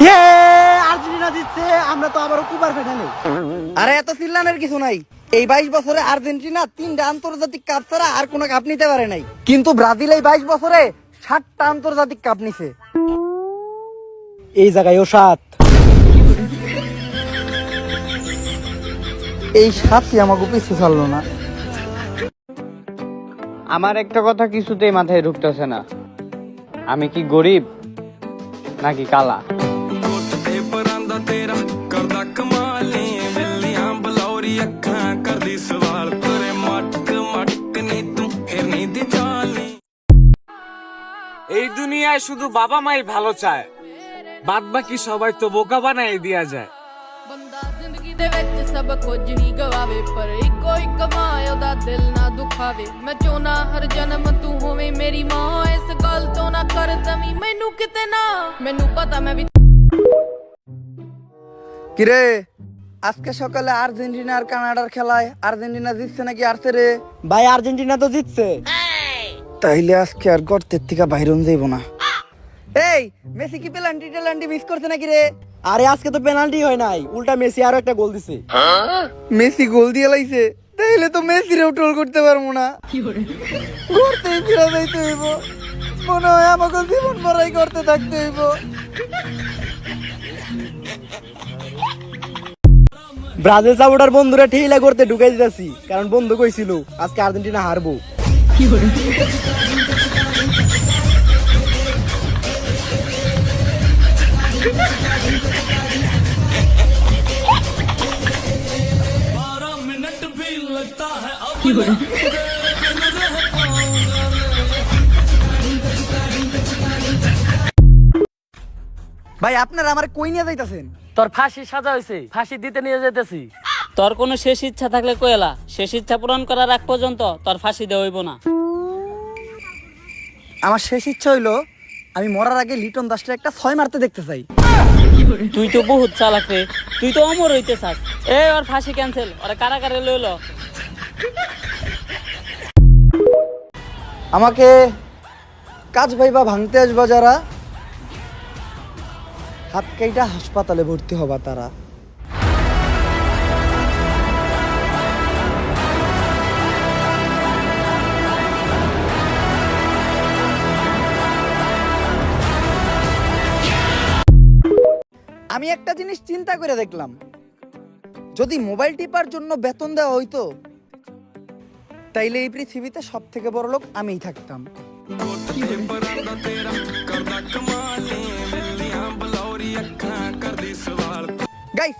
Argentina জিতছে, আমরা তো আবারও কুপার ফাইনালে। আরে এত চিল্লানোর কিছু নাই। এই 22 বছরে আর্জেন্টিনা 3টা আন্তর্জাতিক কাপ ছাড়া আর কোনো কাপ নিতে পারে নাই, কিন্তু ব্রাজিল এই 22 বছরে 7টা আন্তর্জাতিক কাপ নিছে। এই জায়গায় ও 7, এই 7ই আমাকে পিছু ছাড়লো না। আমার একটা কথা কিছুতেই মাথায় ঢুকতেছে না, আমি কি গরিব নাকি কালা? এই দুনিয়ায় শুধু বাবা মাই ভালো চায়, বাদ বাকি সবাই তো বোকা বানাই দিয়া যায়। ਬੰਦਾ ਜ਼ਿੰਦਗੀ ਦੇ ਵਿੱਚ ਸਭ ਕੁਝ ਹੀ ਗਵਾਵੇ, ਪਰ ਇੱਕੋ ਇੱਕ ਮਾਂ ਉਹਦਾ ਦਿਲ ਨਾ ਦੁਖਾਵੇ। ਮੈਂ ਚਾਹੁੰਨਾ ਹਰ ਜਨਮ ਤੂੰ ਹੋਵੇਂ ਮੇਰੀ ਮਾਂ, ਇਸ ਗੱਲ ਤੋਂ ਨਾ ਕਰ ਦਵੀਂ ਮੈਨੂੰ ਕਿਤੇ না, ਮੈਨੂੰ ਪਤਾ ਮੈਂ ਵੀ। কিরে, আজকে সকালে আর্জেন্টিনা আর কানাডার খেলায় আর্জেন্টিনা জিতছে নাকি হারছে রে? ভাই আর্জেন্টিনা তো জিতছে। তাইলে আজকে আর গর্তের থেকে বাইরে যাইব না। এই মেসি কি পেনাল্টি মিস করছে নাকি রে? আরে আজকে তো পেনাল্টি হয় নাই, উল্টা মেসি আরো একটা গোল দিছে। মেসি গোল দিয়ে লাইছে, তাইলে তো মেসিরেও টোল করতে পারবো না। ঘুরতে ফিরে যাইতে হইব, মনে হয় আমাকে জীবন ভরাই করতে থাকতে হইব। ব্রাজিল সাপোর্টার বন্ধুরা ঠিলা করতে ঢুকাই দিতেছি, কারণ বন্ধু কইছিল আজকে আর্জেন্টিনা হারবো। ভাই আপনারা আমার কই নিয়ে যাইতাছেন? তোর ফাঁসি সাজা হয়েছে, ফাঁসি দিতে নিয়ে যেতেছি। তোর কোনো শেষ ইচ্ছা থাকলে কইলা, শেষ ইচ্ছা পূরণ করার আগ পর্যন্ত তোর ফাঁসি দেওয়া হইব না। আমার শেষ ইচ্ছা হইলো আমি মরার আগে লিটন দাসটা একটা 6 মারতে দেখতে চাই। তুই তো বহুত চালাক রে, তুই তো অমর হইতে চাস। এই ওর ফাঁসি ক্যান্সেল, ওরে কারাগারে লইল। আমাকে কাজ ভাইবা ভাঙতে আসবা যারা, হাত কাইটা হাসপাতালে ভর্তি হবা তারা। আমি একটা জিনিস চিন্তা করে দেখলাম, যদি মোবাইল টিপার জন্য বেতন দেওয়া হইতো, তাইলে এই পৃথিবীতে সব থেকে বড় লোক আমিই থাকতাম। গাইস